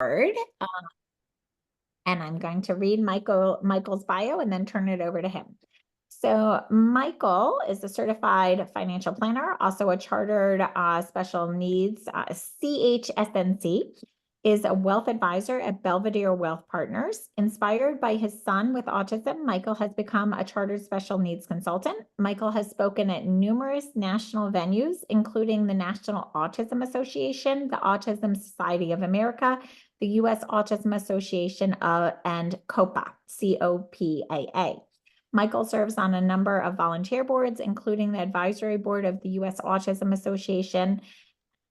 Word. And I'm going to read Michael's bio and then turn it over to him. So Michael is a certified financial planner, also a chartered special needs ChSNC, is a wealth advisor at Belvedere Wealth Partners. Inspired by his son with autism, Michael has become a chartered special needs consultant. Michael has spoken at numerous national venues, including the National Autism Association, the Autism Society of America, the U.S. Autism Association and COPAA, COPAA. Michael serves on a number of volunteer boards, including the advisory board of the U.S. Autism Association,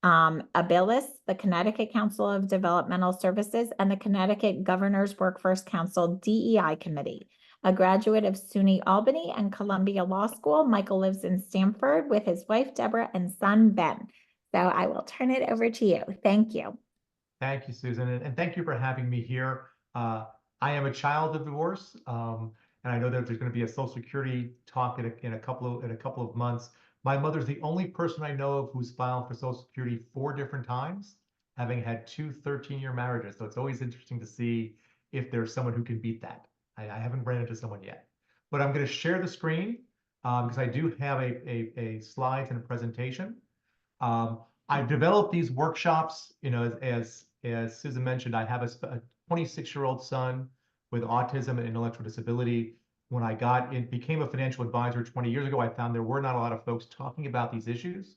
ABILIS, the Connecticut Council of Developmental Services, and the Connecticut Governor's Workforce Council DEI Committee. A graduate of SUNY Albany and Columbia Law School, Michael lives in Stamford with his wife, Deborah, and son, Ben. So I will turn it over to you. Thank you. Thank you, Susan, and thank you for having me here. I am a child of divorce, and I know that there's going to be a Social Security talk in a couple of months. My mother's the only person I know of who's filed for Social Security 4 different times, having had 2 13-year marriages. So it's always interesting to see if there's someone who can beat that. I haven't ran into someone yet, but I'm going to share the screen because I do have a slides and a presentation. I've developed these workshops, as Susan mentioned, I have a 26-year-old son with autism and intellectual disability. When I became a financial advisor 20 years ago, I found there were not a lot of folks talking about these issues.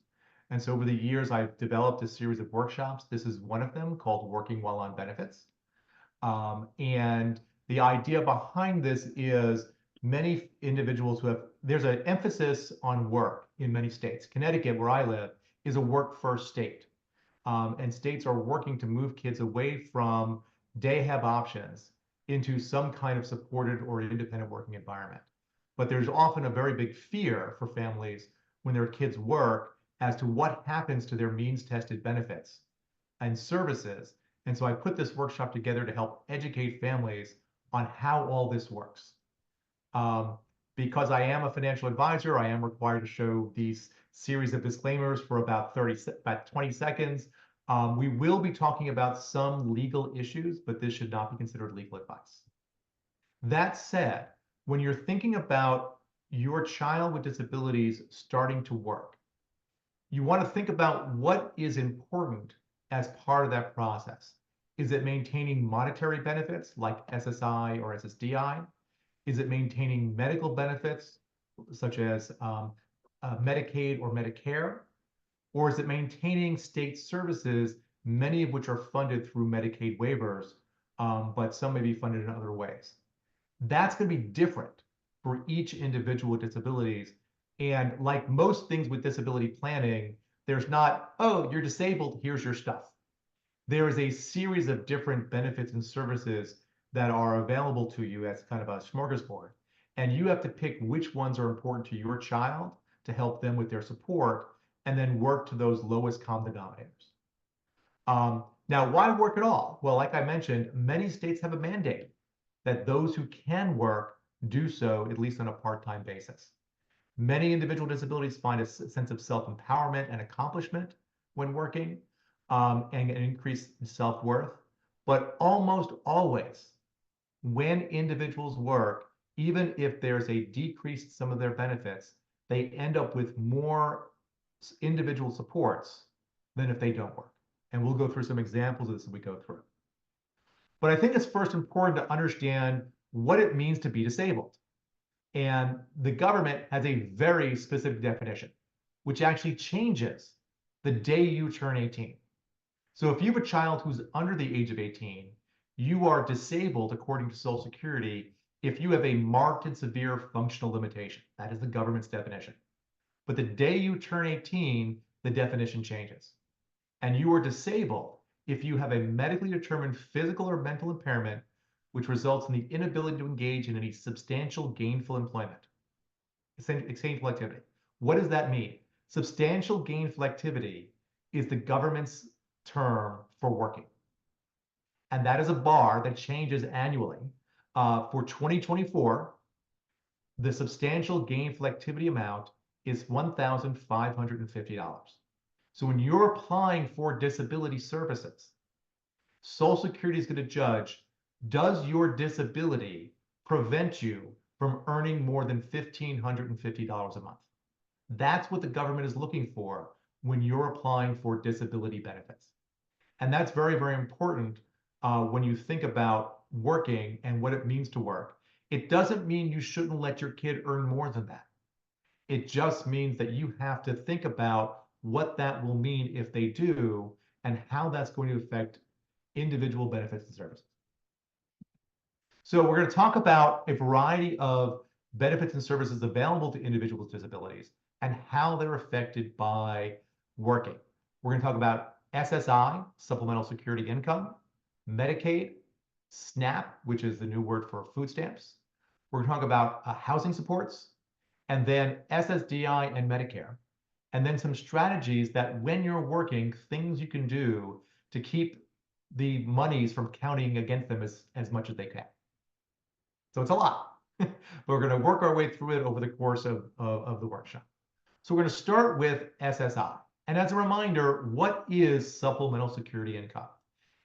And so over the years, I've developed a series of workshops. This is one of them called Working While on Benefits. And the idea behind this is many individuals there's an emphasis on work in many states. Connecticut, where I live, is a work-first state. And states are working to move kids away from day have options into some kind of supported or independent working environment. But there's often a very big fear for families when their kids work as to what happens to their means-tested benefits and services. And so I put this workshop together to help educate families on how all this works. Because I am a financial advisor, I am required to show these series of disclaimers for about 20 seconds. We will be talking about some legal issues, but this should not be considered legal advice. That said, when you're thinking about your child with disabilities starting to work, you want to think about what is important as part of that process. Is it maintaining monetary benefits like SSI or SSDI? Is it maintaining medical benefits such as Medicaid or Medicare? Or is it maintaining state services, many of which are funded through Medicaid waivers, but some may be funded in other ways? That's going to be different for each individual with disabilities. And like most things with disability planning, there's not, oh, you're disabled, here's your stuff. There is a series of different benefits and services that are available to you as kind of a smorgasbord. And you have to pick which ones are important to your child to help them with their support, and then work to those lowest common denominators. Now, why work at all? Well, like I mentioned, many states have a mandate that those who can work do so, at least on a part-time basis. Many individual disabilities find a sense of self-empowerment and accomplishment when working, and an increased self-worth. But almost always, when individuals work, even if there's a decrease in some of their benefits, they end up with more individual supports than if they don't work. And we'll go through some examples of this as we go through. But I think it's first important to understand what it means to be disabled. And the government has a very specific definition, which actually changes the day you turn 18. So if you have a child who's under the age of 18, you are disabled according to Social Security if you have a marked and severe functional limitation. That is the government's definition. But the day you turn 18, the definition changes. And you are disabled if you have a medically determined physical or mental impairment which results in the inability to engage in any substantial gainful employment, gainful activity. What does that mean? Substantial gainful activity is the government's term for working. And that is a bar that changes annually. For 2024, the substantial gainful activity amount is $1,550. So when you're applying for disability services, Social Security is going to judge, does your disability prevent you from earning more than $1,550 a month? That's what the government is looking for when you're applying for disability benefits. And that's very, very important when you think about working and what it means to work. It doesn't mean you shouldn't let your kid earn more than that. It just means that you have to think about what that will mean if they do and how that's going to affect individual benefits and services. So we're going to talk about a variety of benefits and services available to individuals with disabilities and how they're affected by working. We're going to talk about SSI, Supplemental Security Income, Medicaid, SNAP, which is the new word for food stamps. We're going to talk about housing supports, and then SSDI and Medicare, and then some strategies that when you're working, things you can do to keep the monies from counting against them as much as they can. So it's a lot. But we're going to work our way through it over the course of the workshop. So we're going to start with SSI. And as a reminder, what is Supplemental Security Income?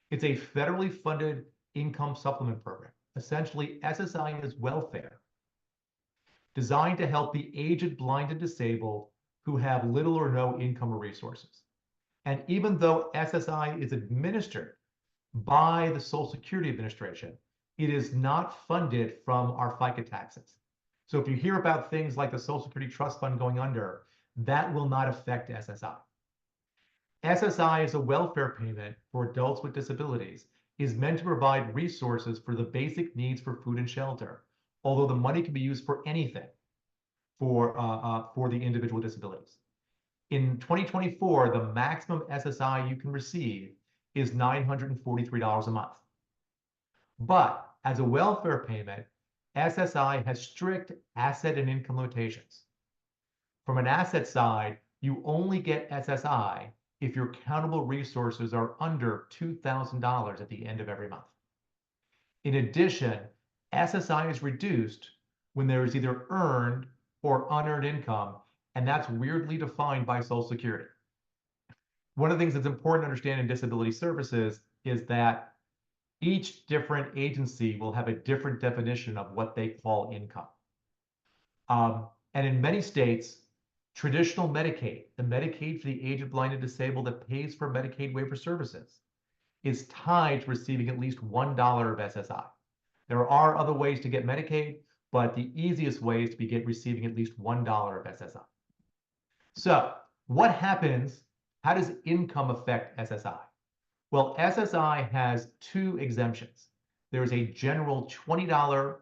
It's a federally funded income supplement program. Essentially, SSI is welfare designed to help the aged, blind, and disabled who have little or no income or resources. And even though SSI is administered by the Social Security Administration, it is not funded from our FICA taxes. So if you hear about things like the Social Security Trust Fund going under, that will not affect SSI. SSI is a welfare payment for adults with disabilities, is meant to provide resources for the basic needs for food and shelter, although the money can be used for anything for the individual disabilities. In 2024, the maximum SSI you can receive is $943 a month. But as a welfare payment, SSI has strict asset and income limitations. From an asset side, you only get SSI if your countable resources are under $2,000 at the end of every month. In addition, SSI is reduced when there is either earned or unearned income, and that's weirdly defined by Social Security. One of the things that's important to understand in disability services is that each different agency will have a different definition of what they call income. And in many states, traditional Medicaid, the Medicaid for the aged, blind, and disabled that pays for Medicaid waiver services, is tied to receiving at least $1 of SSI. There are other ways to get Medicaid, but the easiest way is to be receiving at least $1 of SSI. So what happens? How does income affect SSI? Well, SSI has two exemptions. There is a general $20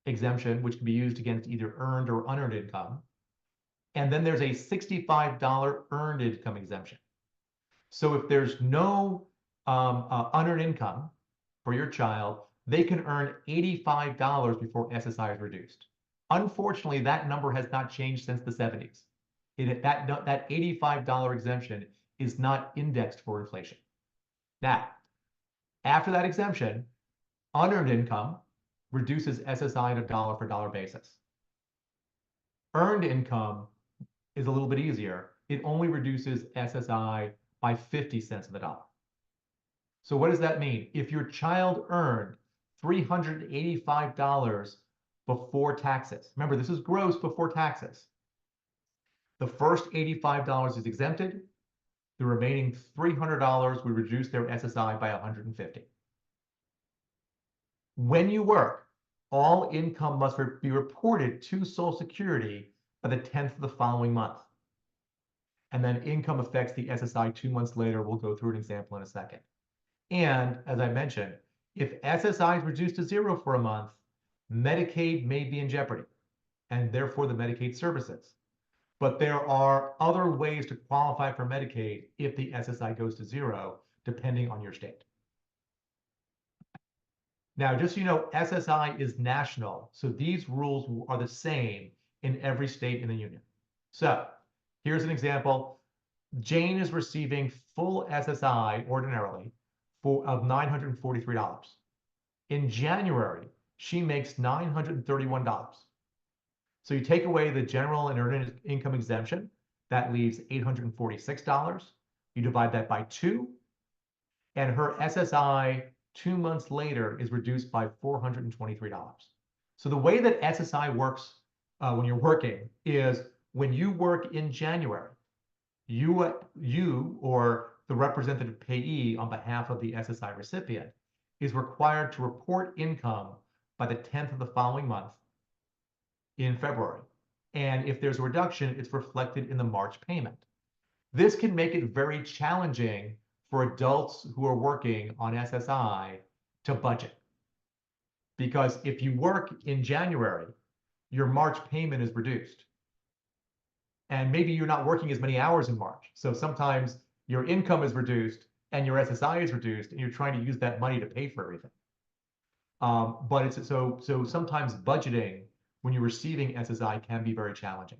exemption, which can be used against either earned or unearned income. And then there's a $65 earned income exemption. So if there's no unearned income for your child, they can earn $85 before SSI is reduced. Unfortunately, that number has not changed since the 70s. That $85 exemption is not indexed for inflation. Now, after that exemption, unearned income reduces SSI on a dollar for dollar basis. Earned income is a little bit easier. It only reduces SSI by 50 cents on the dollar. So what does that mean? If your child earned $385 before taxes, remember this is gross before taxes, the first $85 is exempted. The remaining $300 would reduce their SSI by $150. When you work, all income must be reported to Social Security by the 10th of the following month. And then income affects the SSI 2 months later. We'll go through an example in a second. And as I mentioned, if SSI is reduced to 0 for a month, Medicaid may be in jeopardy, and therefore the Medicaid services. But there are other ways to qualify for Medicaid if the SSI goes to 0, depending on your state. Now, just so you know, SSI is national, so these rules are the same in every state in the union. So here's an example. Jane is receiving full SSI ordinarily of $943. In January, she makes $931. So you take away the general and earned income exemption, that leaves $846. You divide that by 2, and her SSI 2 months later is reduced by $423. So the way that SSI works when you're working is when you work in January, you or the representative payee on behalf of the SSI recipient is required to report income by the 10th of the following month in February. And if there's a reduction, it's reflected in the March payment. This can make it very challenging for adults who are working on SSI to budget. Because if you work in January, your March payment is reduced. And maybe you're not working as many hours in March. So sometimes your income is reduced and your SSI is reduced, and you're trying to use that money to pay for everything. But it's so sometimes budgeting when you're receiving SSI can be very challenging.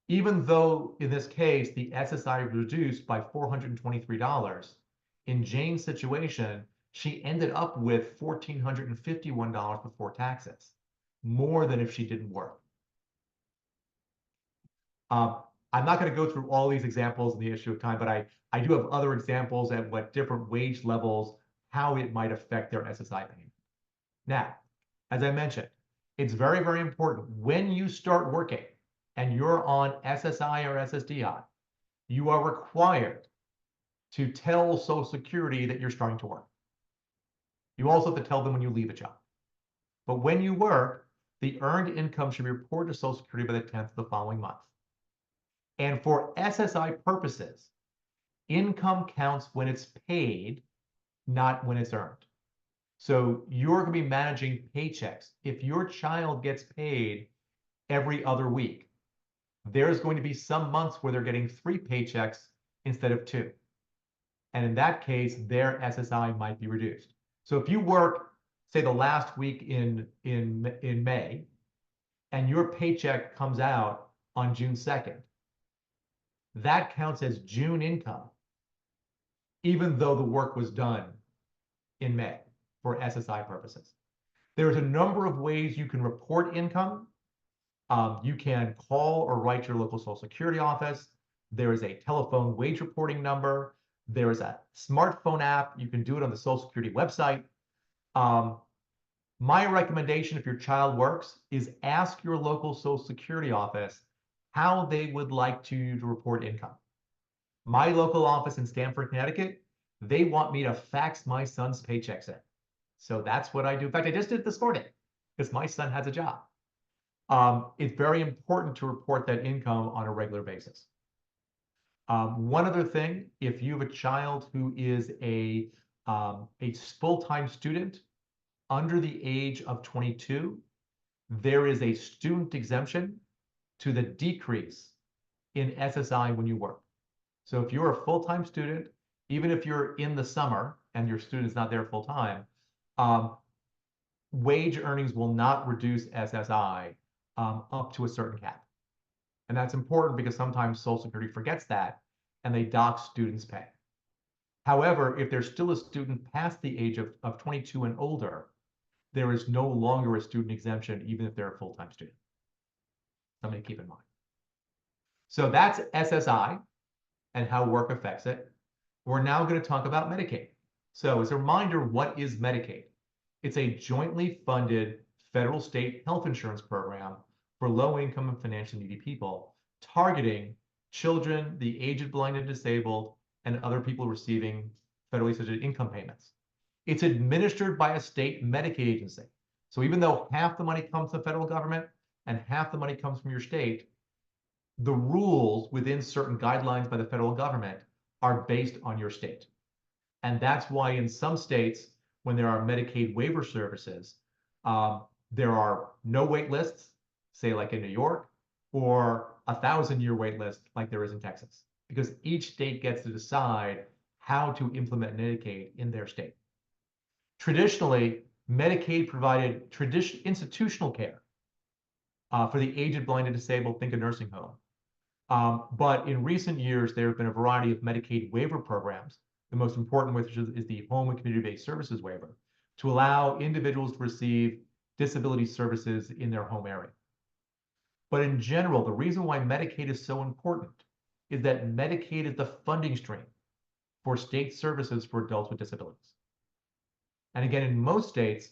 Even though in this case the SSI was reduced by $423, in Jane's situation, she ended up with $1,451 before taxes, more than if she didn't work. I'm not going to go through all these examples in the issue of time, but I do have other examples at what different wage levels, how it might affect their SSI payment. Now, as I mentioned, it's very, very important when you start working and you're on SSI or SSDI, you are required to tell Social Security that you're starting to work. You also have to tell them when you leave a job. But when you work, the earned income should be reported to Social Security by the 10th of the following month. And for SSI purposes, income counts when it's paid, not when it's earned. So you're going to be managing paychecks. If your child gets paid every other week, there's going to be some months where they're getting 3 paychecks instead of 2. And in that case, their SSI might be reduced. So if you work, say, the last week in May, and your paycheck comes out on June 2nd, that counts as June income, even though the work was done in May for SSI purposes. There's a number of ways you can report income. You can call or write your local Social Security office. There is a telephone wage reporting number. There is a smartphone app. You can do it on the Social Security website. My recommendation, if your child works, is ask your local Social Security office how they would like to report income. My local office in Stamford, Connecticut, they want me to fax my son's paychecks in. So that's what I do. In fact, I just did it this morning because my son has a job. It's very important to report that income on a regular basis. One other thing, if you have a child who is a full-time student under the age of 22, there is a student exemption to the decrease in SSI when you work. So if you're a full-time student, even if you're in the summer and your student's not there full-time, wage earnings will not reduce SSI up to a certain cap. And that's important because sometimes Social Security forgets that and they dock students' pay. However, if there's still a student past the age of 22 and older, there is no longer a student exemption, even if they're a full-time student. Something to keep in mind. So that's SSI and how work affects it. We're now going to talk about Medicaid. So as a reminder, what is Medicaid? It's a jointly funded federal state health insurance program for low-income and financially needy people, targeting children, the aged, blind, and disabled, and other people receiving federally subsidized income payments. It's administered by a state Medicaid agency. So even though half the money comes from the federal government and half the money comes from your state, the rules within certain guidelines by the federal government are based on your state. And that's why in some states, when there are Medicaid waiver services, there are no wait lists, say like in New York, or a 1,000-year wait list like there is in Texas, because each state gets to decide how to implement Medicaid in their state. Traditionally, Medicaid provided institutional care for the aged, blind, and disabled, think a nursing home. But in recent years, there have been a variety of Medicaid waiver programs, the most important which is the Home and Community-Based Services Waiver, to allow individuals to receive disability services in their home area. But in general, the reason why Medicaid is so important is that Medicaid is the funding stream for state services for adults with disabilities. And again, in most states,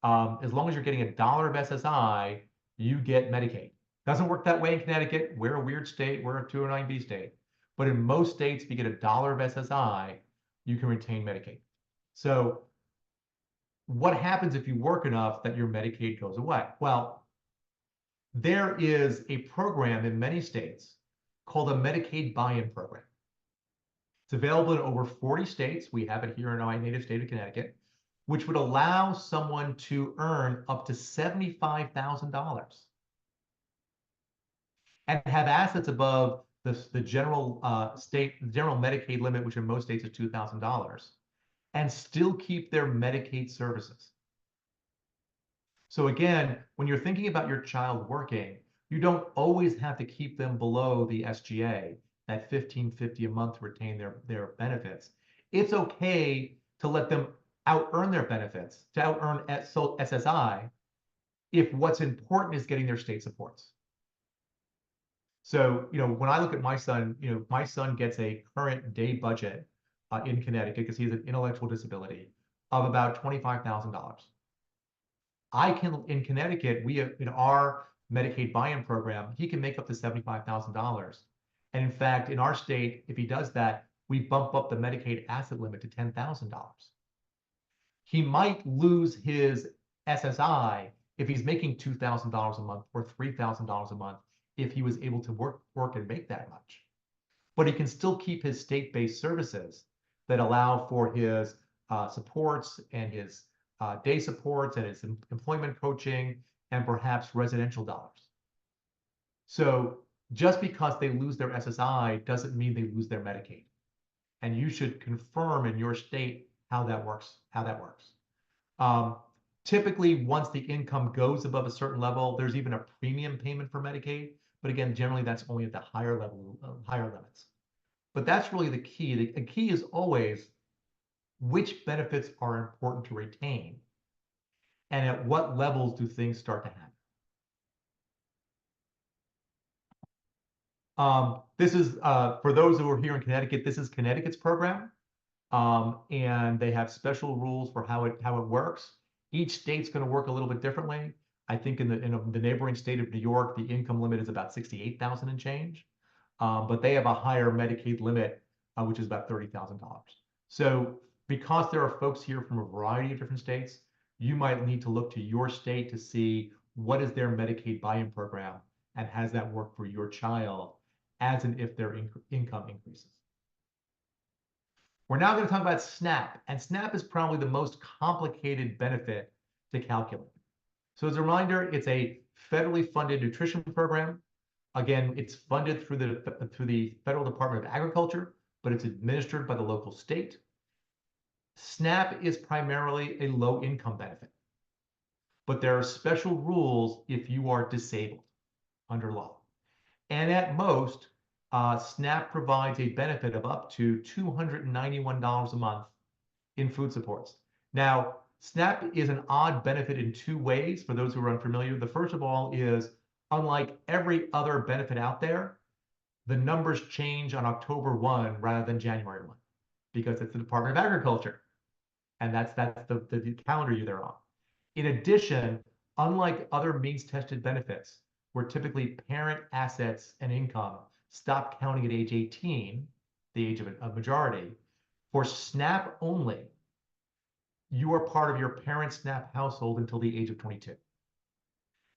as long as you're getting $1 of SSI, you get Medicaid. Doesn't work that way in Connecticut. We're a weird state. We're a 209B state. But in most states, if you get $1 of SSI, you can retain Medicaid. So what happens if you work enough that your Medicaid goes away? Well, there is a program in many states called a Medicaid buy-in program. It's available in over 40 states. We have it here in my native state of Connecticut, which would allow someone to earn up to $75,000 and have assets above the general general Medicaid limit, which in most states is $2,000, and still keep their Medicaid services. So again, when you're thinking about your child working, you don't always have to keep them below the SGA at $1,550 a month to retain their benefits. It's okay to let them out-earn their benefits, to out-earn SSI, if what's important is getting their state supports. So, when I look at my son, my son gets a current day budget in Connecticut because he has an intellectual disability of about $25,000. In Connecticut, we have in our Medicaid buy-in program, he can make up to $75,000. And in fact, in our state, if he does that, we bump up the Medicaid asset limit to $10,000. He might lose his SSI if he's making $2,000 a month or $3,000 a month if he was able to work and make that much. But he can still keep his state-based services that allow for his supports and his day supports and his employment coaching and perhaps residential dollars. So just because they lose their SSI doesn't mean they lose their Medicaid. And you should confirm in your state how that works. Typically, once the income goes above a certain level, there's even a premium payment for Medicaid. But again, generally that's only at the higher level, higher limits. But that's really the key. The key is always which benefits are important to retain and at what levels do things start to happen. This is, for those who are here in Connecticut, this is Connecticut's program. And they have special rules for how it works. Each state's going to work a little bit differently. I think in the neighboring state of New York, the income limit is about $68,000 and change, but they have a higher Medicaid limit, which is about $30,000. So because there are folks here from a variety of different states, you might need to look to your state to see what is their Medicaid buy-in program and has that work for your child as and if their income increases. We're now going to talk about SNAP, and SNAP is probably the most complicated benefit to calculate. So as a reminder, it's a federally funded nutrition program. Again, it's funded through the Federal Department of Agriculture, but it's administered by the local state. SNAP is primarily a low-income benefit, but there are special rules if you are disabled under law. And at most, SNAP provides a benefit of up to $291 a month in food supports. Now, SNAP is an odd benefit in two ways for those who are unfamiliar. The first of all is, unlike every other benefit out there, the numbers change on October 1 rather than January 1 because it's the Department of Agriculture. And that's the calendar year they're on. In addition, unlike other means-tested benefits, where typically parent assets and income stop counting at age 18, the age of a majority, for SNAP only, you are part of your parent SNAP household until the age of 22.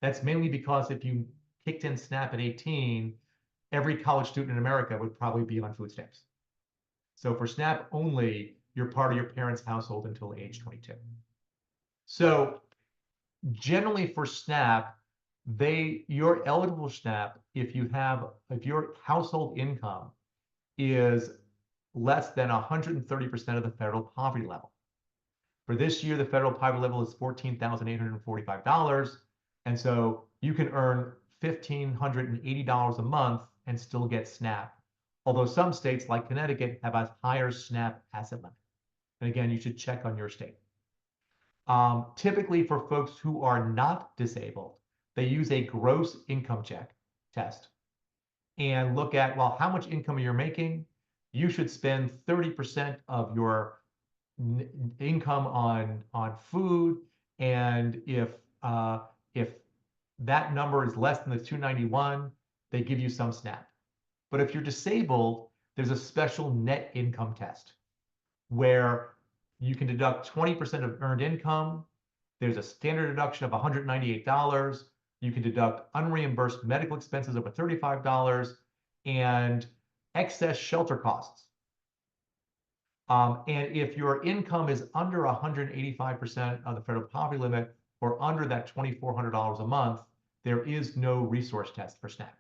That's mainly because if you kicked in SNAP at 18, every college student in America would probably be on food stamps. So for SNAP only, you're part of your parent's household until age 22. So generally for SNAP, you're eligible for SNAP if your household income is less than 130% of the federal poverty level. For this year, the federal poverty level is $14,845. And so you can earn $1,580 a month and still get SNAP. Although some states like Connecticut have a higher SNAP asset limit. And again, you should check on your state. Typically for folks who are not disabled, they use a gross income check test and look at, well, how much income you're making. you should spend 30% of your income on food, and if that number is less than the 291, they give you some SNAP. But if you're disabled, there's a special net income test where you can deduct 20% of earned income. There's a standard deduction of $198. You can deduct unreimbursed medical expenses over $35 and excess shelter costs. And if your income is under 185% of the federal poverty limit or under that $2,400 a month, there is no resource test for SNAP.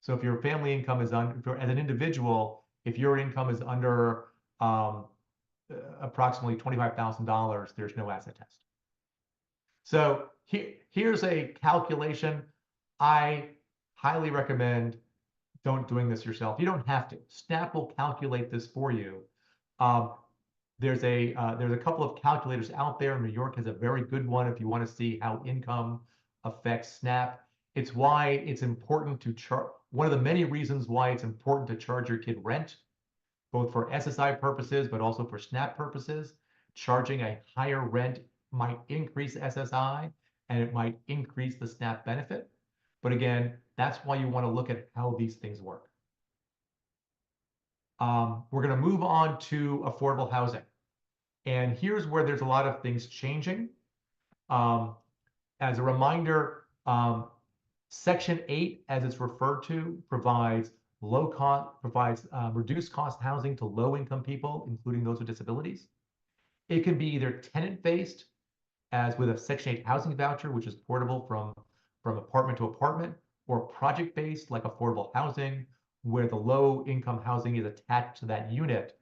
So if your family income is as an individual, if your income is under approximately $25,000, there's no asset test. So here's a calculation. I highly recommend doing this yourself. You don't have to. SNAP will calculate this for you. There's a couple of calculators out there. New York has a very good one if you want to see how income affects SNAP. It's why it's important to charge. One of the many reasons why it's important to charge your kid rent, both for SSI purposes, but also for SNAP purposes. Charging a higher rent might increase SSI and it might increase the SNAP benefit. But again, that's why you want to look at how these things work. We're going to move on to affordable housing. And here's where there's a lot of things changing. As a reminder, Section 8, as it's referred to, provides reduced cost housing to low-income people, including those with disabilities. It can be either tenant-based, as with a Section 8 housing voucher, which is portable from apartment to apartment, or project-based, like affordable housing, where the low-income housing is attached to that unit,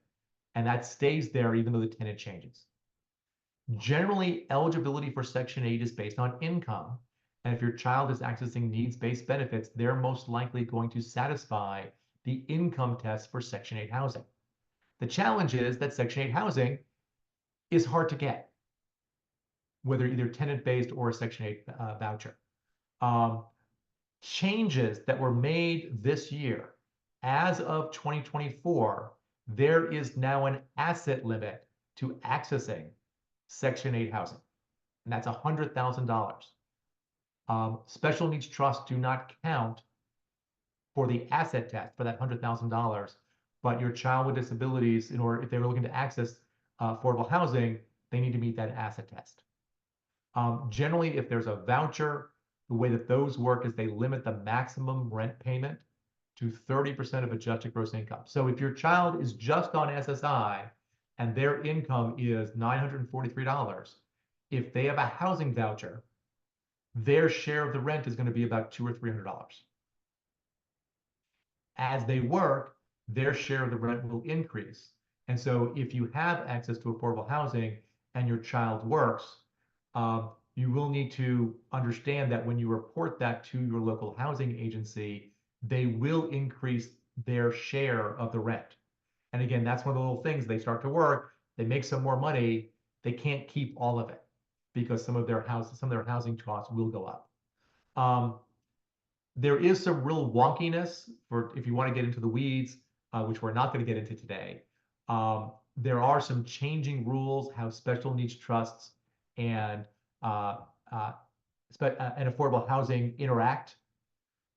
and that stays there even though the tenant changes. Generally, eligibility for Section 8 is based on income. And if your child is accessing needs-based benefits, they're most likely going to satisfy the income test for Section 8 housing. The challenge is that Section 8 housing is hard to get, whether either tenant-based or a Section 8 voucher. Changes that were made this year, as of 2024, there is now an asset limit to accessing Section 8 housing, and that's $100,000. Special needs trusts do not count for the asset test for that $100,000, but your child with disabilities, if they were looking to access affordable housing, they need to meet that asset test. Generally, if there's a voucher, the way that those work is they limit the maximum rent payment to 30% of adjusted gross income. So if your child is just on SSI and their income is $943, if they have a housing voucher, their share of the rent is going to be about $200 or $300. As they work, their share of the rent will increase. And so if you have access to affordable housing and your child works, you will need to understand that when you report that to your local housing agency, they will increase their share of the rent. And again, that's one of the little things. They start to work, they make some more money, they can't keep all of it, because some of their housing costs will go up. There is some real wonkiness for if you want to get into the weeds, which we're not going to get into today. There are some changing rules how special needs trusts and affordable housing interact.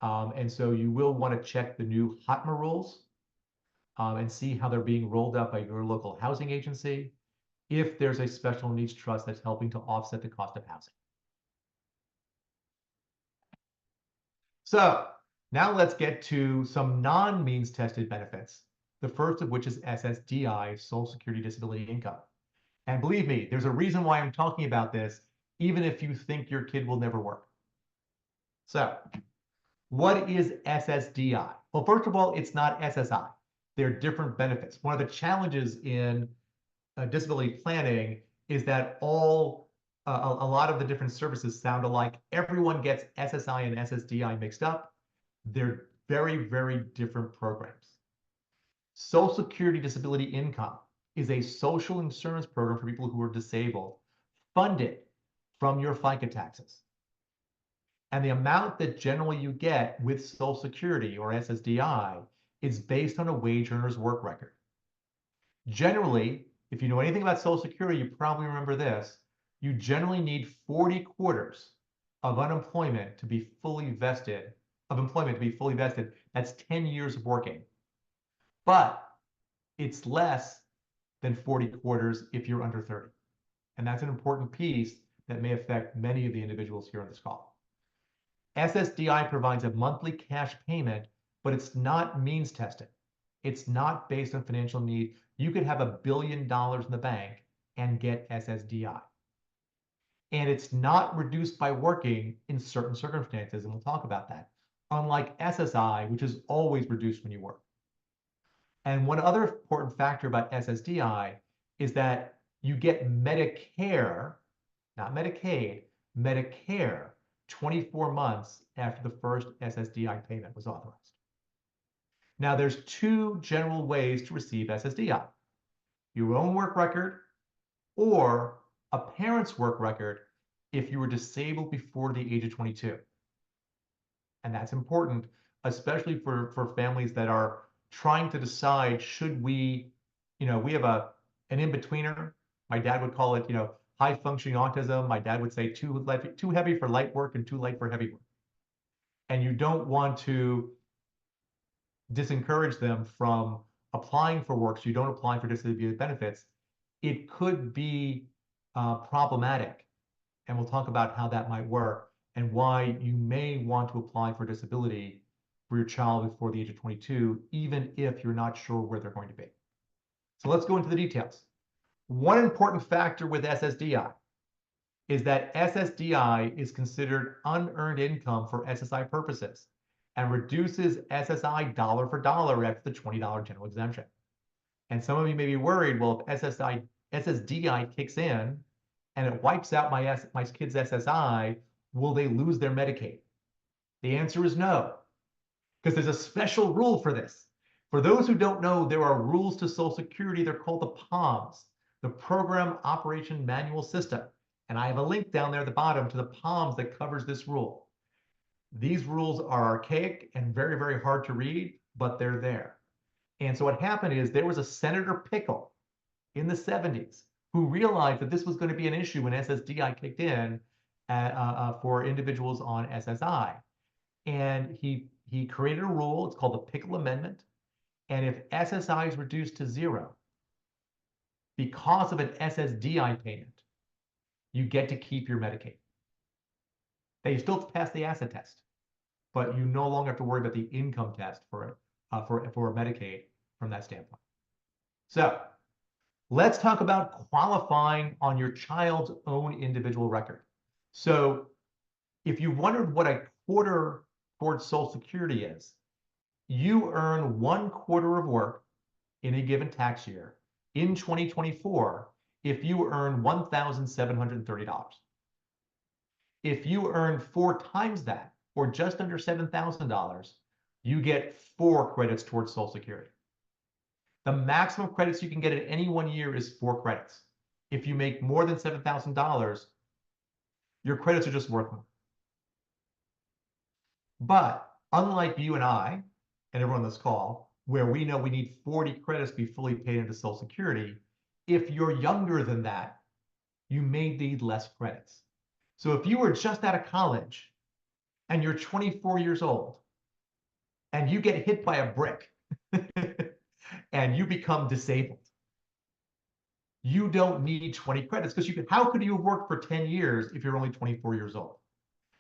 And so you will want to check the new HOTMA rules and see how they're being rolled out by your local housing agency, if there's a special needs trust that's helping to offset the cost of housing. So now let's get to some non-means tested benefits, the first of which is SSDI, Social Security Disability Income. And believe me, there's a reason why I'm talking about this, even if you think your kid will never work. So what is SSDI? Well, first of all, it's not SSI. They're different benefits. One of the challenges in disability planning is that a lot of the different services sound alike. Everyone gets SSI and SSDI mixed up. They're very, very different programs. Social Security Disability Income is a social insurance program for people who are disabled, funded from your FICA taxes. And the amount that generally you get with Social Security or SSDI is based on a wage earner's work record. Generally, if you know anything about Social Security, you probably remember this. You generally need 40 quarters of unemployment to be fully vested, That's 10 years of working. But it's less than 40 quarters if you're under 30. And that's an important piece that may affect many of the individuals here on this call. SSDI provides a monthly cash payment, but it's not means tested. It's not based on financial need. You could have $1 billion in the bank and get SSDI. And it's not reduced by working in certain circumstances, and we'll talk about that. Unlike SSI, which is always reduced when you work. And one other important factor about SSDI is that you get Medicare, not Medicaid, Medicare 24 months after the first SSDI payment was authorized. Now, there's two general ways to receive SSDI. Your own work record or a parent's work record if you were disabled before the age of 22. And that's important, especially for families that are trying to decide, should we, we have an in-betweener. My dad would call it, high functioning autism. My dad would say too heavy for light work and too light for heavy work. And you don't want to discourage them from applying for work so you don't apply for disability benefits. It could be problematic. And we'll talk about how that might work and why you may want to apply for disability for your child before the age of 22, even if you're not sure where they're going to be. So let's go into the details. One important factor with SSDI is that SSDI is considered unearned income for SSI purposes and reduces SSI dollar for dollar after the $20 general exemption. And some of you may be worried, well, if SSDI kicks in and it wipes out my kid's SSI, will they lose their Medicaid? The answer is no, because there's a special rule for this. For those who don't know, there are rules to Social Security. They're called the POMS, the Program Operation Manual System. And I have a link down there at the bottom to the POMS that covers this rule. These rules are archaic and very, very hard to read, but they're there. And so what happened is there was a Senator Pickle in the 70s who realized that this was going to be an issue when SSDI kicked in for individuals on SSI. And he created a rule. It's called the Pickle Amendment. And if SSI is reduced to 0 because of an SSDI payment, you get to keep your Medicaid. Now, you still have to pass the asset test, but you no longer have to worry about the income test for Medicaid from that standpoint. So let's talk about qualifying on your child's own individual record. So if you wondered what a quarter towards Social Security is, you earn 1/4 of work in a given tax year in 2024 if you earn $1,730. If you earn 4 times that, or just under $7,000, you get 4 credits towards Social Security. The maximum credits you can get in any one year is 4 credits. If you make more than $7,000, your credits are just worth more. But unlike you and I, and everyone on this call, where we know we need 40 credits to be fully paid into Social Security, if you're younger than that, you may need less credits. So if you were just out of college and you're 24 years old and you get hit by a brick and you become disabled, you don't need 20 credits because how could you have worked for 10 years if you're only 24 years old?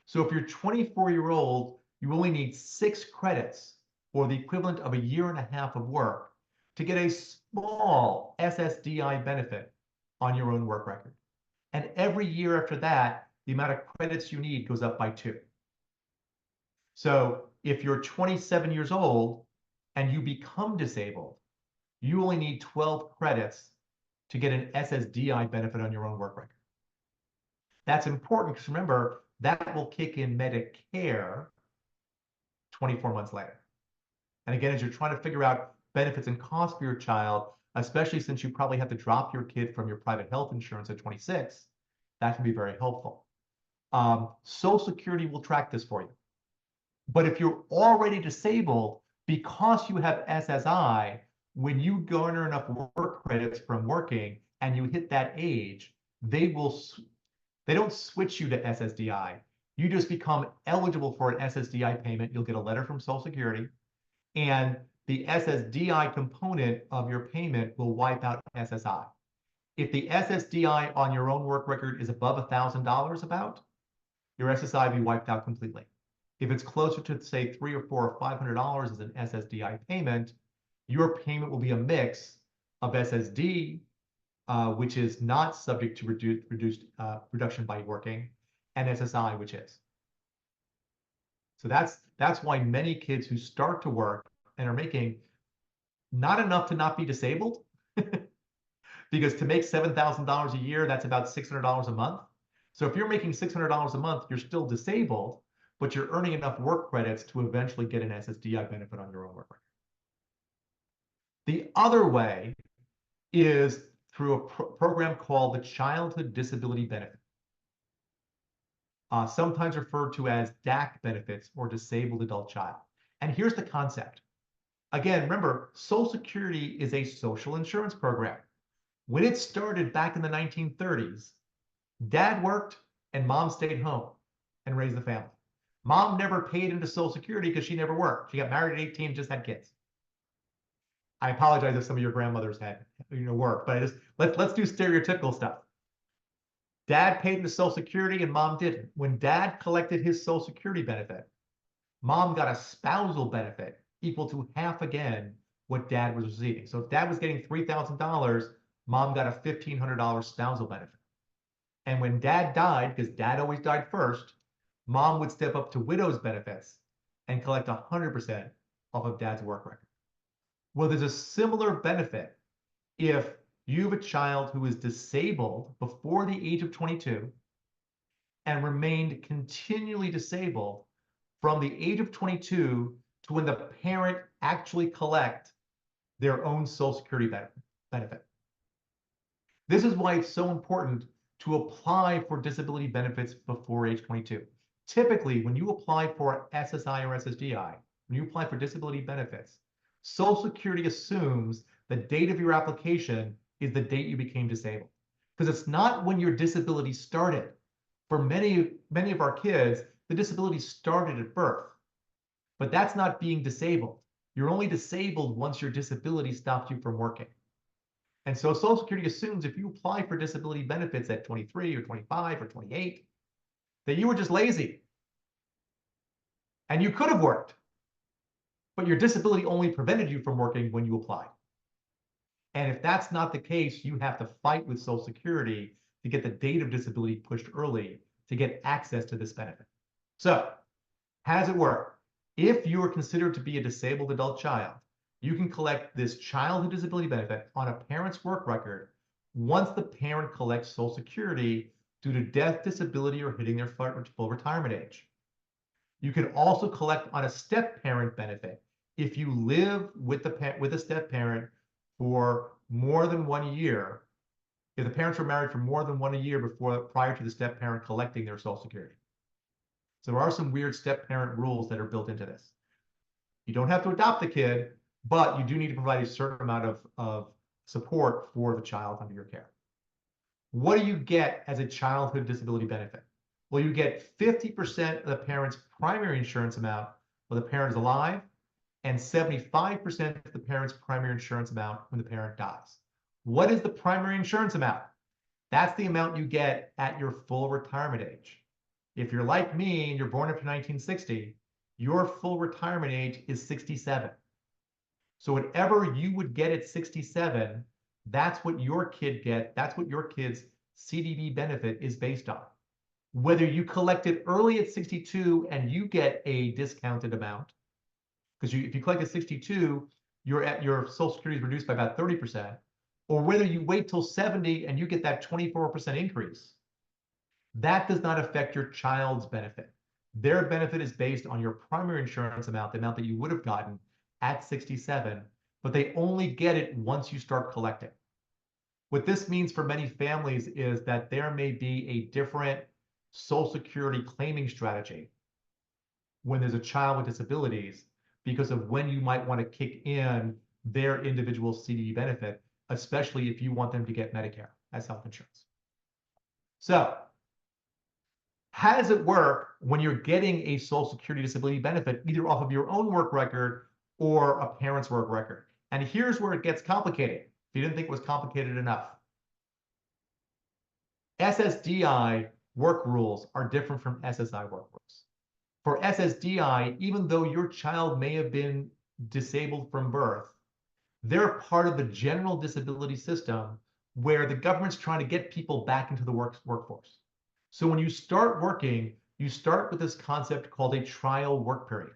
So if you're 24-year-old, you only need 6 credits, or the equivalent of 1.5 years of work, to get a small SSDI benefit on your own work record. And every year after that, the amount of credits you need goes up by 2. So if you're 27 years old and you become disabled, you only need 12 credits to get an SSDI benefit on your own work record. That's important because remember, that will kick in Medicare 24 months later. And again, as you're trying to figure out benefits and costs for your child, especially since you probably have to drop your kid from your private health insurance at 26, that can be very helpful. Social Security will track this for you. But if you're already disabled Because you have SSI, when you garner enough work credits from working and you hit that age, they don't switch you to SSDI. You just become eligible for an SSDI payment. You'll get a letter from Social Security, and the SSDI component of your payment will wipe out SSI. If the SSDI on your own work record is above $1,000 about, your SSI will be wiped out completely. If it's closer to, say, $300 or $400 or $500 as an SSDI payment, your payment will be a mix of SSD, which is not subject to reduction by working, and SSI, which is. So that's why many kids who start to work and are making not enough to not be disabled, because to make $7,000 a year, that's about $600 a month. So if you're making $600 a month, you're still disabled, but you're earning enough work credits to eventually get an SSDI benefit on your own work record. The other way is through a program called the Childhood Disability Benefit, sometimes referred to as DAC benefits, or Disabled Adult Child. And here's the concept. Again, remember, Social Security is a social insurance program. When it started back in the 1930s, Dad worked and Mom stayed home and raised the family. Mom never paid into Social Security because she never worked. She got married at 18, just had kids. I apologize if some of your grandmothers had work, but let's do stereotypical stuff. Dad paid into Social Security and Mom didn't. When Dad collected his Social Security benefit, Mom got a spousal benefit equal to half again what Dad was receiving. So if Dad was getting $3,000, Mom got a $1,500 spousal benefit. And when Dad died, because Dad always died first, Mom would step up to widow's benefits and collect 100% off of Dad's work record. Well, there's a similar benefit if you have a child who is disabled before the age of 22 and remained continually disabled from the age of 22 to when the parent actually collect their own Social Security benefit. This is why it's so important to apply for disability benefits before age 22. Typically, when you apply for SSI or SSDI, when you apply for disability benefits, Social Security assumes the date of your application is the date you became disabled. Because it's not when your disability started. For many of our kids, the disability started at birth. But that's not being disabled. You're only disabled once your disability stops you from working. And so Social Security assumes if you apply for disability benefits at 23 or 25 or 28, that you were just lazy. And you could have worked, but your disability only prevented you from working when you applied. And if that's not the case, you have to fight with Social Security to get the date of disability pushed early to get access to this benefit. So how does it work? If you are considered to be a disabled adult child, you can collect this childhood disability benefit on a parent's work record once the parent collects Social Security due to death, disability, or hitting their full retirement age. You can also collect on a step-parent benefit if you live with a step-parent for more than 1 year, if the parents were married for more than 1 year prior to the step-parent collecting their Social Security. So there are some weird step-parent rules that are built into this. You don't have to adopt the kid, but you do need to provide a certain amount of support for the child under your care. What do you get as a childhood disability benefit? Well, you get 50% of the parent's primary insurance amount when the parent is alive, and 75% of the parent's primary insurance amount when the parent dies. What is the primary insurance amount? That's the amount you get at your full retirement age. If you're like me and you're born after 1960, your full retirement age is 67. So whatever you would get at 67, that's what your kid gets. That's what your kid's CDB benefit is based on. Whether you collect it early at 62 and you get a discounted amount, because if you collect at 62, your Social Security is reduced by about 30%, or whether you wait till 70 and you get that 24% increase, that does not affect your child's benefit. Their benefit is based on your primary insurance amount, the amount that you would have gotten at 67, but they only get it once you start collecting. What this means for many families is that there may be a different Social Security claiming strategy when there's a child with disabilities, because of when you might want to kick in their individual CDE benefit, especially if you want them to get Medicare as health insurance. So how does it work when you're getting a Social Security disability benefit, either off of your own work record or a parent's work record? And here's where it gets complicated, if you didn't think it was complicated enough. SSDI work rules are different from SSI work rules. For SSDI, even though your child may have been disabled from birth, they're part of the general disability system where the government's trying to get people back into the workforce. So when you start working, you start with this concept called a trial work period,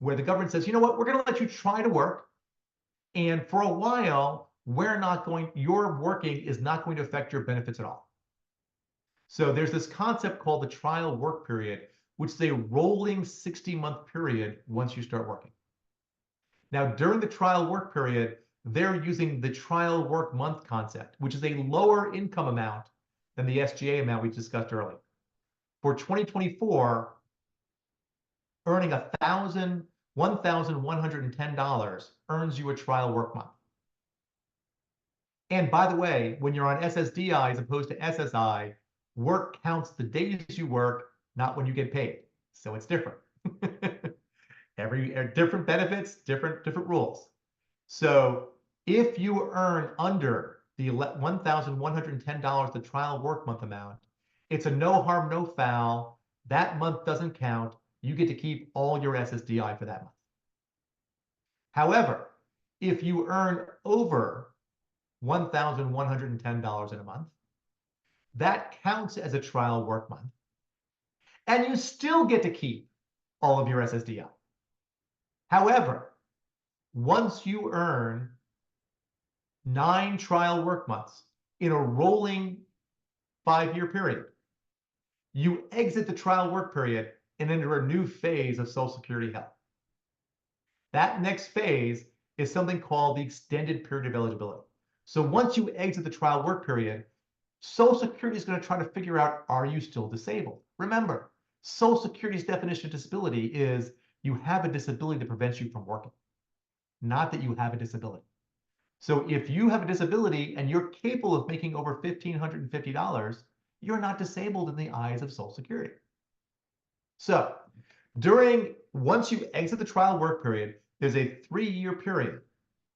where the government says, you know what, we're going to let you try to work. And for a while, your working is not going to affect your benefits at all. So there's this concept called the trial work period, which is a rolling 60-month period once you start working. Now, during the trial work period, they're using the trial work month concept, which is a lower income amount than the SGA amount we discussed earlier. For 2024, earning $1,110 earns you a trial work month. And by the way, when you're on SSDI as opposed to SSI, work counts the days you work, not when you get paid. So it's different. Different benefits, different rules. So if you earn under the $1,110, the trial work month amount, it's a no harm, no foul. That month doesn't count. You get to keep all your SSDI for that month. However, if you earn over $1,110 in a month, that counts as a trial work month. And you still get to keep all of your SSDI. However, once you earn 9 trial work months in a rolling 5-year period, you exit the trial work period and enter a new phase of Social Security health. That next phase is something called the extended period of eligibility. So once you exit the trial work period, Social Security is going to try to figure out, are you still disabled? Remember, Social Security's definition of disability is you have a disability that prevents you from working, not that you have a disability. So if you have a disability and you're capable of making over $1,550, you're not disabled in the eyes of Social Security. So once you exit the trial work period, there's a 3-year period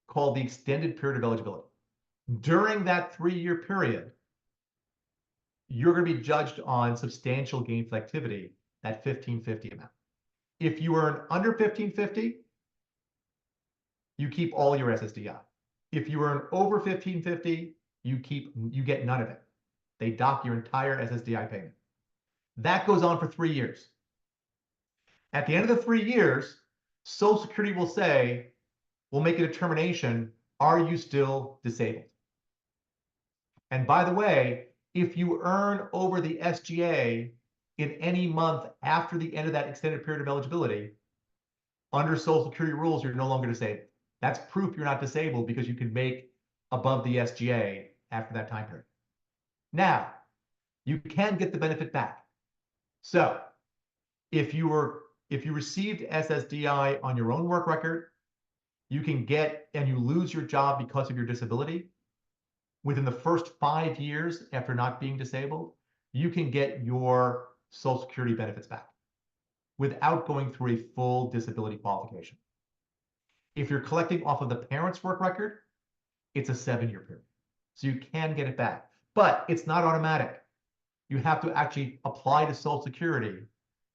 called the extended period of eligibility. During that 3-year period, you're going to be judged on substantial gainful activity, that 1,550 amount. If you earn under 1,550, you keep all your SSDI. If you earn over 1,550, you get none of it. They dock your entire SSDI payment. That goes on for 3 years. At the end of the 3 years, Social Security will say, we'll make a determination, are you still disabled? And by the way, if you earn over the SGA in any month after the end of that extended period of eligibility, under Social Security rules, you're no longer disabled. That's proof you're not disabled because you can make above the SGA after that time period. Now, you can get the benefit back. So if you received SSDI on your own work record, you can get, and you lose your job because of your disability, within the first 5 years after not being disabled, you can get your Social Security benefits back without going through a full disability qualification. If you're collecting off of the parent's work record, it's a 7-year period. So you can get it back, but it's not automatic. You have to actually apply to Social Security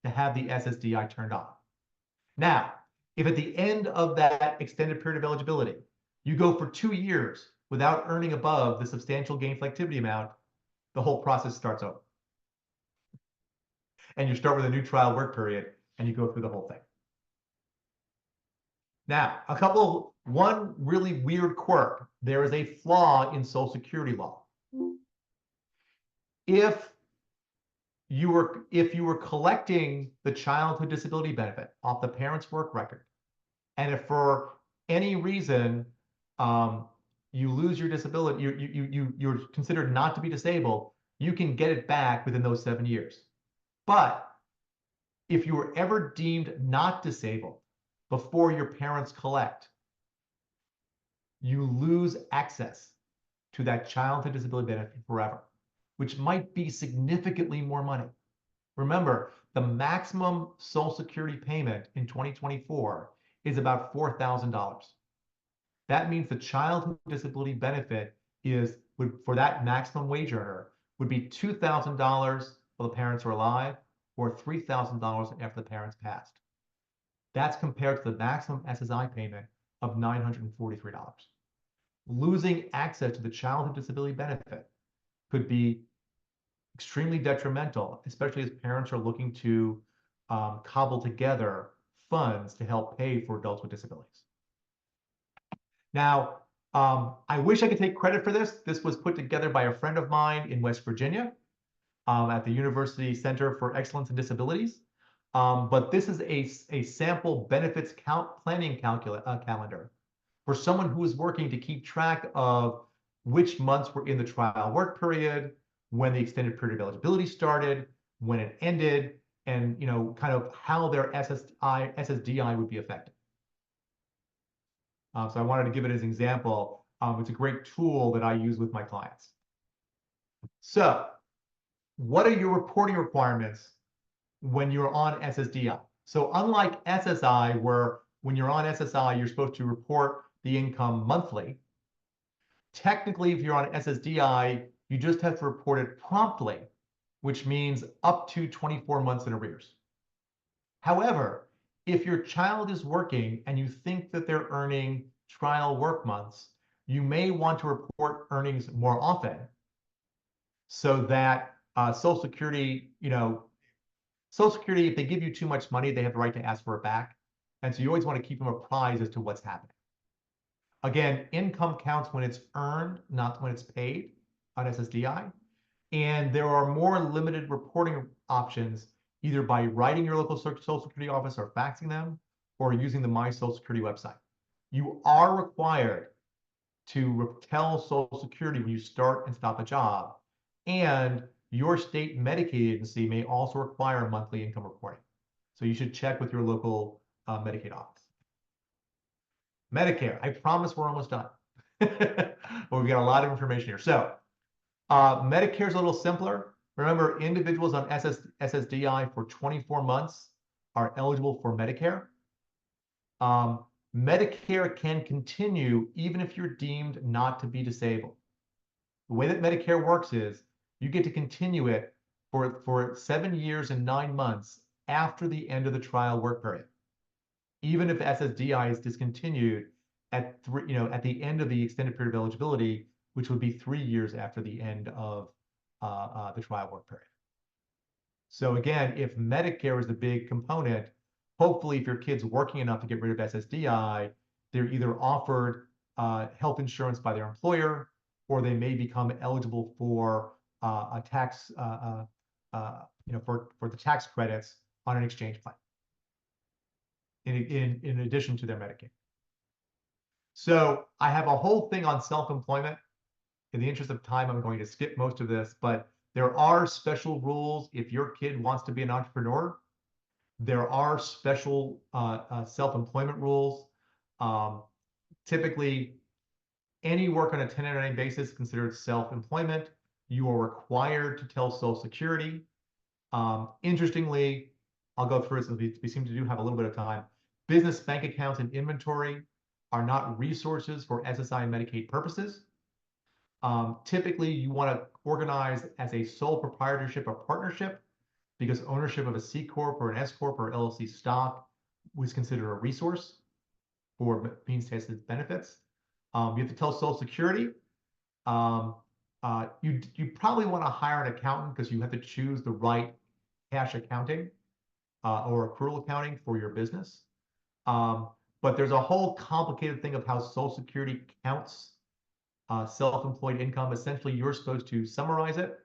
to have the SSDI turned on. Now, if at the end of that extended period of eligibility, you go for 2 years without earning above the substantial gainful activity amount, the whole process starts over. And you start with a new trial work period and you go through the whole thing. Now, one really weird quirk. There is a flaw in Social Security law. If you were collecting the childhood disability benefit off the parent's work record, and if for any reason you lose your disability, you're considered not to be disabled, you can get it back within those 7 years. But if you were ever deemed not disabled before your parents collect, you lose access to that childhood disability benefit forever, which might be significantly more money. Remember, the maximum Social Security payment in 2024 is about $4,000. That means the childhood disability benefit for that maximum wage earner would be $2,000 while the parents are alive, or $3,000 after the parents passed. That's compared to the maximum SSI payment of $943. Losing access to the childhood disability benefit could be extremely detrimental, especially as parents are looking to cobble together funds to help pay for adults with disabilities. Now, I wish I could take credit for this. This was put together by a friend of mine in West Virginia at the University Center for Excellence in Disabilities. But this is a sample benefits planning calendar for someone who is working to keep track of which months were in the trial work period, when the extended period of eligibility started, when it ended, and kind of how their SSDI would be affected. So I wanted to give it as an example. It's a great tool that I use with my clients. So what are your reporting requirements when you're on SSDI? So unlike SSI, where when you're on SSI, you're supposed to report the income monthly, technically, if you're on SSDI, you just have to report it promptly, which means up to 24 months in arrears. However, if your child is working and you think that they're earning trial work months, you may want to report earnings more often so that Social Security, Social Security, if they give you too much money, they have the right to ask for it back. And so you always want to keep them apprised as to what's happening. Again, income counts when it's earned, not when it's paid on SSDI. And there are more limited reporting options, either by writing your local Social Security office or faxing them, or using the My Social Security website. You are required to tell Social Security when you start and stop a job. And your state Medicaid agency may also require monthly income reporting. So you should check with your local Medicaid office. Medicare, I promise we're almost done. Well, we've got a lot of information here. So Medicare is a little simpler. Remember, individuals on SSDI for 24 months are eligible for Medicare. Medicare can continue even if you're deemed not to be disabled. The way that Medicare works is you get to continue it for 7 years and 9 months after the end of the trial work period, even if SSDI is discontinued at the end of the extended period of eligibility, which would be 3 years after the end of the trial work period. So again, if Medicare is the big component, hopefully if your kid's working enough to get rid of SSDI, they're either offered health insurance by their employer, or they may become eligible for a tax, for the tax credits on an exchange plan, in addition to their Medicaid. So I have a whole thing on self-employment. In the interest of time, I'm going to skip most of this, but there are special rules if your kid wants to be an entrepreneur. There are special self-employment rules. Typically, any work on a 1099 basis is considered self-employment. You are required to tell Social Security. Interestingly, I'll go through it since we seem to have a little bit of time. Business bank accounts and inventory are not resources for SSI and Medicaid purposes. Typically, you want to organize as a sole proprietorship or partnership, because ownership of a C Corp or an S Corp or LLC stock was considered a resource for means tested benefits. You have to tell Social Security. You probably want to hire an accountant because you have to choose the right cash accounting or accrual accounting for your business. But there's a whole complicated thing of how Social Security counts self-employed income. Essentially, you're supposed to summarize it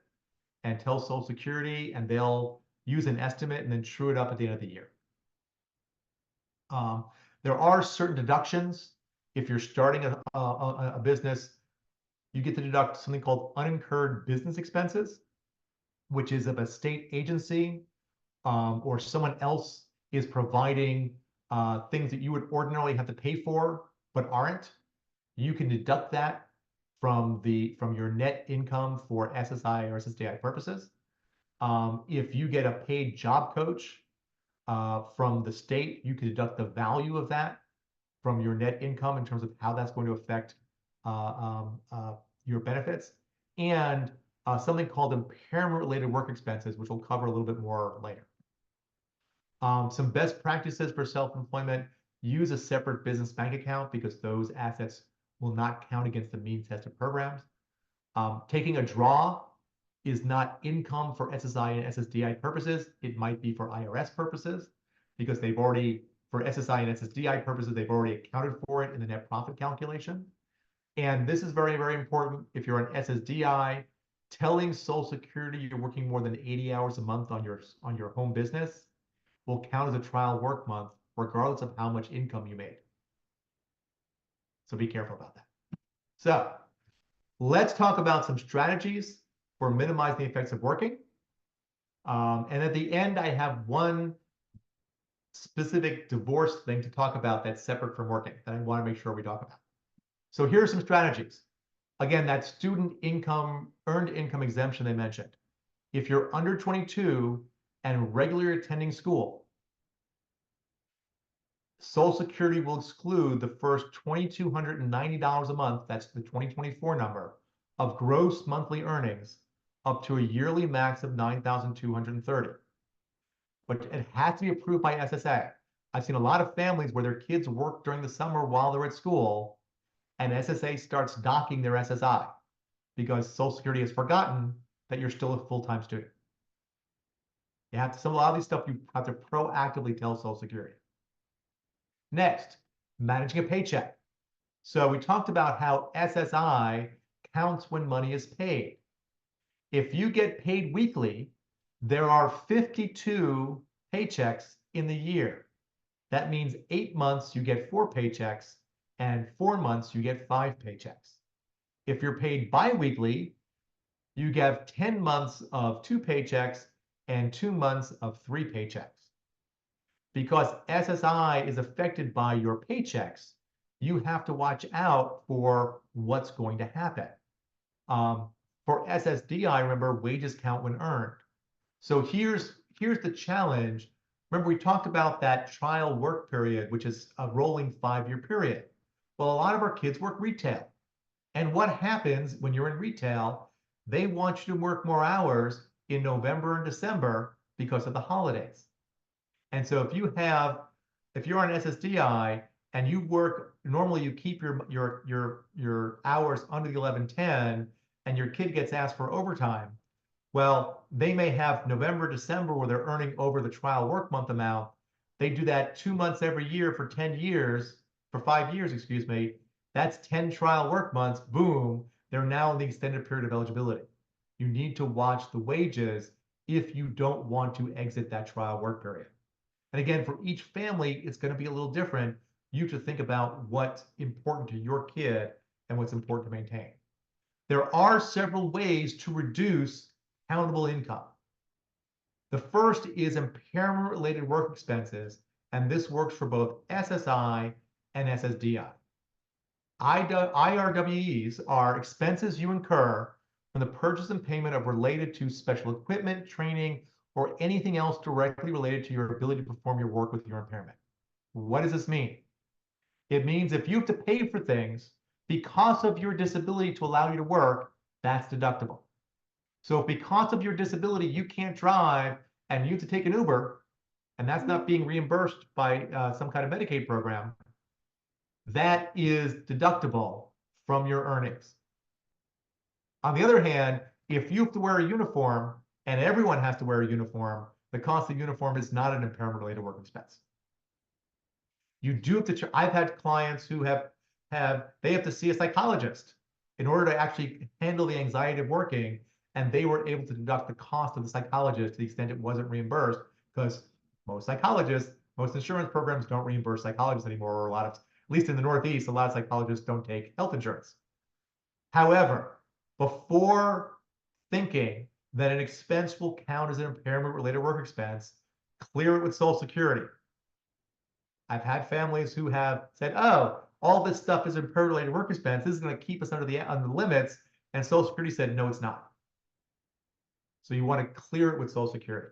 and tell Social Security, and they'll use an estimate and then true it up at the end of the year. There are certain deductions. If you're starting a business, you get to deduct something called unincurred business expenses, which is if a state agency or someone else is providing things that you would ordinarily have to pay for but aren't, you can deduct that from your net income for SSI or SSDI purposes. If you get a paid job coach from the state, you can deduct the value of that from your net income in terms of how that's going to affect your benefits. And something called impairment-related work expenses, which we'll cover a little bit more later. Some best practices for self-employment: use a separate business bank account because those assets will not count against the means tested programs. Taking a draw is not income for SSI and SSDI purposes. It might be for IRS purposes because they've already, for SSI and SSDI purposes, they've already accounted for it in the net profit calculation. And this is very, very important. If you're an SSDI, telling Social Security you're working more than 80 hours a month on your home business will count as a trial work month, regardless of how much income you made. So be careful about that. So let's talk about some strategies for minimizing the effects of working. And at the end, I have one specific divorce thing to talk about that's separate from working that I want to make sure we talk about. So here are some strategies. Again, that student income, earned income exemption they mentioned. If you're under 22 and regularly attending school, Social Security will exclude the first $2,290 a month, that's the 2024 number, of gross monthly earnings up to a yearly max of $9,230. But it has to be approved by SSA. I've seen a lot of families where their kids work during the summer while they're at school, and SSA starts docking their SSI because Social Security has forgotten that you're still a full-time student. You have to, a lot of these stuff you have to proactively tell Social Security. Next, managing a paycheck. So we talked about how SSI counts when money is paid. If you get paid weekly, there are 52 paychecks in the year. That means 8 months you get 4 paychecks, and 4 months you get 5 paychecks. If you're paid bi-weekly, you get 10 months of 2 paychecks and 2 months of 3 paychecks. Because SSI is affected by your paychecks, you have to watch out for what's going to happen. For SSDI, remember, wages count when earned. So here's the challenge. Remember, we talked about that trial work period, which is a rolling 5-year period. Well, a lot of our kids work retail. And what happens when you're in retail? They want you to work more hours in November and December because of the holidays. And so if you're on SSDI and you work, normally you keep your hours under the 1110 and your kid gets asked for overtime, well, they may have November, December where they're earning over the trial work month amount. They do that 2 months every year for 10 years, for 5 years, excuse me. That's 10 trial work months. Boom, they're now in the extended period of eligibility. You need to watch the wages if you don't want to exit that trial work period. And again, for each family, it's going to be a little different. You have to think about what's important to your kid and what's important to maintain. There are several ways to reduce countable income. The first is impairment-related work expenses, and this works for both SSI and SSDI. IRWEs are expenses you incur from the purchase and payment of related to special equipment, training, or anything else directly related to your ability to perform your work with your impairment. What does this mean? It means if you have to pay for things because of your disability to allow you to work, that's deductible. So if because of your disability you can't drive and you have to take an Uber, and that's not being reimbursed by some kind of Medicaid program, that is deductible from your earnings. On the other hand, if you have to wear a uniform, and everyone has to wear a uniform, the cost of the uniform is not an impairment-related work expense. You do have to, I've had clients who they have to see a psychologist in order to actually handle the anxiety of working, and they were able to deduct the cost of the psychologist to the extent it wasn't reimbursed, because most insurance programs don't reimburse psychologists anymore, or at least in the Northeast, a lot of psychologists don't take health insurance. However, before thinking that an expense will count as an impairment-related work expense, clear it with Social Security. I've had families who have said, oh, all this stuff is employer-related work expense. This is going to keep us under the limits. And Social Security said, no, it's not. So you want to clear it with Social Security.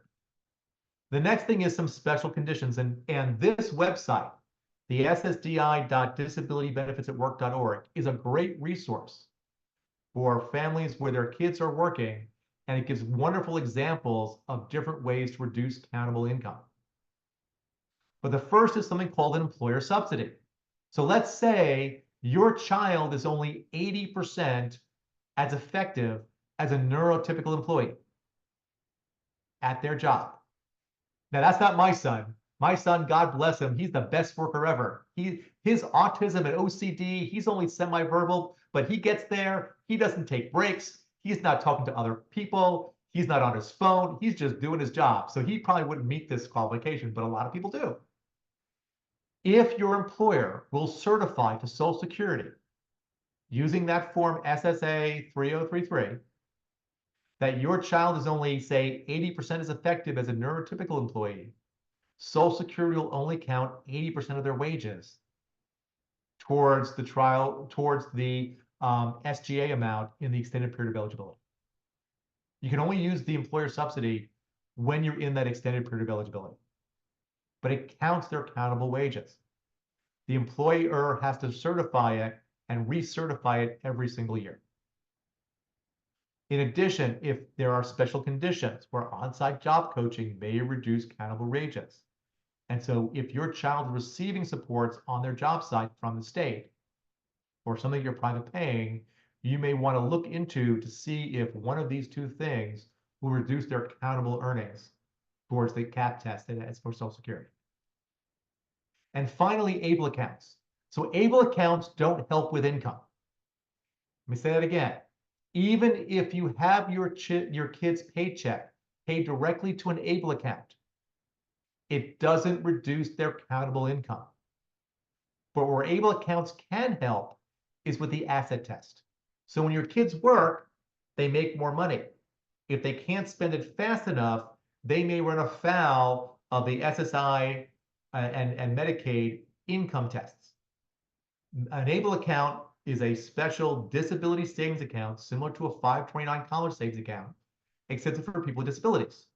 The next thing is some special conditions. And this website, the ssdi.disabilitybenefitsatwork.org, is a great resource for families where their kids are working, and it gives wonderful examples of different ways to reduce countable income. But the first is something called an employer subsidy. So let's say your child is only 80% as effective as a neurotypical employee at their job. Now, that's not my son. My son, God bless him, he's the best worker ever. His autism and OCD, he's only semi-verbal, but he gets there. He doesn't take breaks. He's not talking to other people. He's not on his phone. He's just doing his job. So he probably wouldn't meet this qualification, but a lot of people do. If your employer will certify to Social Security using that form SSA 3033 that your child is only, say, 80% as effective as a neurotypical employee, Social Security will only count 80% of their wages towards the SGA amount in the extended period of eligibility. You can only use the employer subsidy when you're in that extended period of eligibility, but it counts their countable wages. The employer has to certify it and recertify it every single year. In addition, if there are special conditions where on-site job coaching may reduce countable wages, and so if your child is receiving supports on their job site from the state or something you're private paying, you may want to look into to see if one of these two things will reduce their countable earnings towards the CAP test as for Social Security. And finally, ABLE accounts. So ABLE accounts don't help with income. Let me say that again. Even if you have your kid's paycheck paid directly to an ABLE account, it doesn't reduce their countable income. But where ABLE accounts can help is with the asset test. So when your kids work, they make more money. If they can't spend it fast enough, they may run afoul of the SSI and Medicaid income tests. An ABLE account is a special disability savings account similar to a 529 college savings account, except for people with disabilities.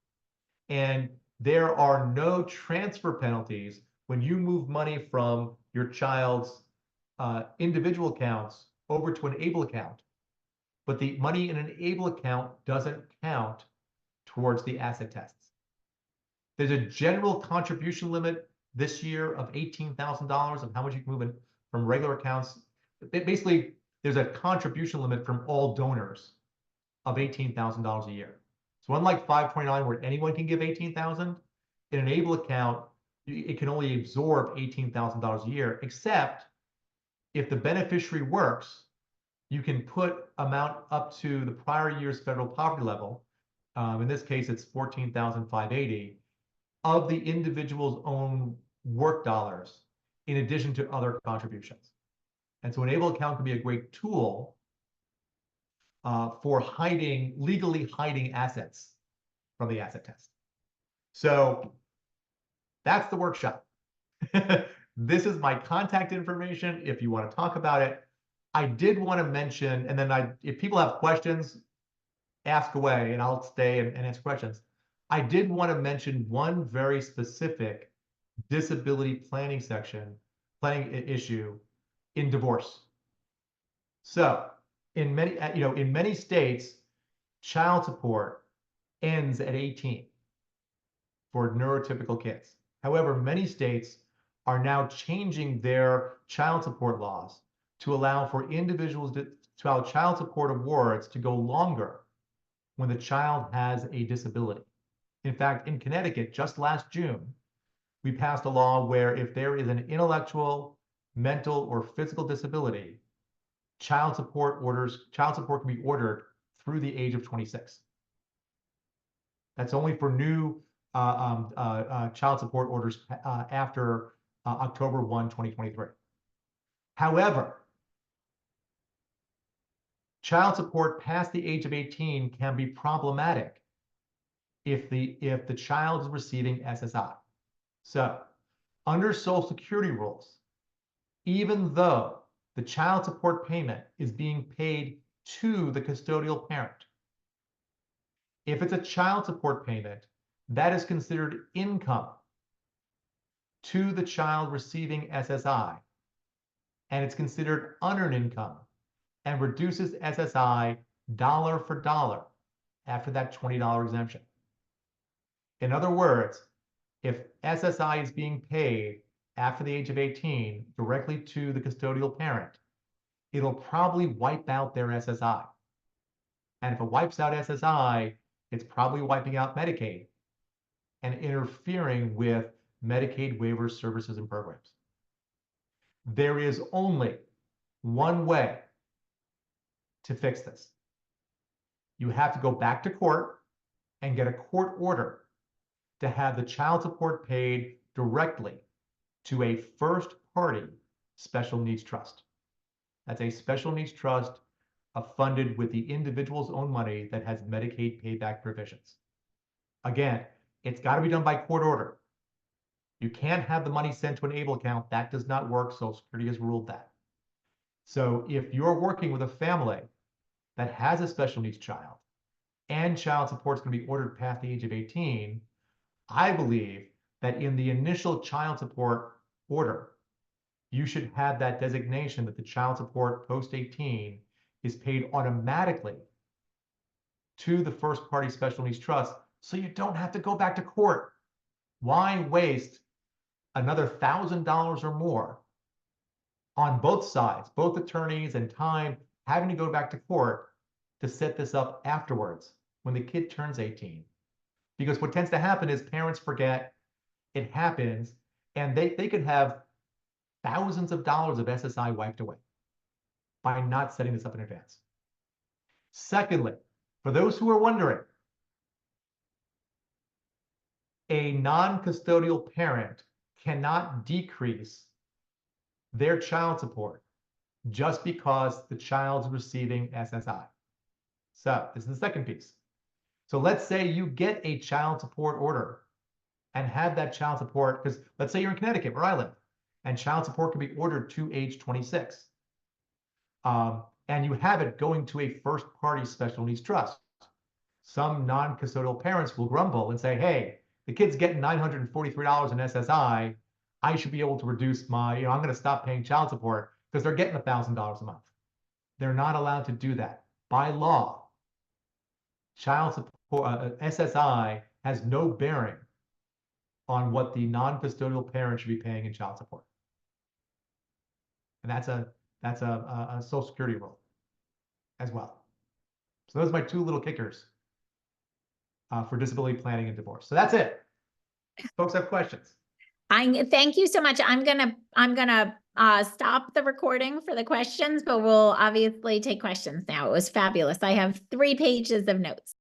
And there are no transfer penalties when you move money from your child's individual accounts over to an ABLE account. But the money in an ABLE account doesn't count towards the asset tests. There's a general contribution limit this year of $18,000 of how much you can move in from regular accounts. Basically, there's a contribution limit from all donors of $18,000 a year. So unlike 529, where anyone can give $18,000, in an ABLE account, it can only absorb $18,000 a year, except if the beneficiary works, you can put amount up to the prior year's federal poverty level. In this case, it's $14,580 of the individual's own work dollars, in addition to other contributions. And so an ABLE account can be a great tool for legally hiding assets from the asset test. So that's the workshop. This is my contact information if you want to talk about it. I did want to mention, and then if people have questions, ask away and I'll stay and answer questions. I did want to mention one very specific disability planning issue in divorce. So in many states, child support ends at 18 for neurotypical kids. However, many states are now changing their child support laws to allow for individuals to allow child support awards to go longer when the child has a disability. In fact, in Connecticut, just last June, we passed a law where if there is an intellectual, mental, or physical disability, child support can be ordered through the age of 26. That's only for new child support orders after October 1, 2023. However, child support past the age of 18 can be problematic if the child is receiving SSI. So Under Social Security rules, even though the child support payment is being paid to the custodial parent, if it's a child support payment, that is considered income to the child receiving SSI, and it's considered unearned income and reduces SSI dollar for dollar after that $20 exemption. In other words, if SSI is being paid after the age of 18 directly to the custodial parent, it'll probably wipe out their SSI. And if it wipes out SSI, it's probably wiping out Medicaid and interfering with Medicaid waivers, services, and programs. There is only one way to fix this. You have to go back to court and get a court order to have the child support paid directly to a first-party special needs trust. That's a special needs trust funded with the individual's own money that has Medicaid payback provisions. Again, it's got to be done by court order. You can't have the money sent to an ABLE account. That does not work. Social Security has ruled that. So if you're working with a family that has a special needs child and child support is going to be ordered past the age of 18, I believe that in the initial child support order, you should have that designation that the child support post 18 is paid automatically to the first party special needs trust, so you don't have to go back to court. Why waste another $1,000 or more on both sides, both attorneys and time, having to go back to court to set this up afterwards when the kid turns 18? Because what tends to happen is parents forget, it happens, and they could have thousands of dollars of SSI wiped away by not setting this up in advance. Secondly, for those who are wondering, a non-custodial parent cannot decrease their child support just because the child's receiving SSI. So this is the second piece. So let's say you get a child support order and have that child support, because let's say you're in Connecticut, where I live, and child support can be ordered to age 26. And you have it going to a first-party special needs trust. Some non-custodial parents will grumble and say, hey, the kid's getting $943 in SSI. I should be able to reduce my, I'm going to stop paying child support because they're getting $1,000 a month. They're not allowed to do that. By law, child support, SSI has no bearing on what the non-custodial parent should be paying in child support. And that's a Social Security rule as well. So those are my two little kickers for disability planning and divorce. So that's it. Folks have questions. Thank you so much. I'm gonna stop the recording for the questions, but we'll obviously take questions now. It was fabulous. I have 3 pages of notes.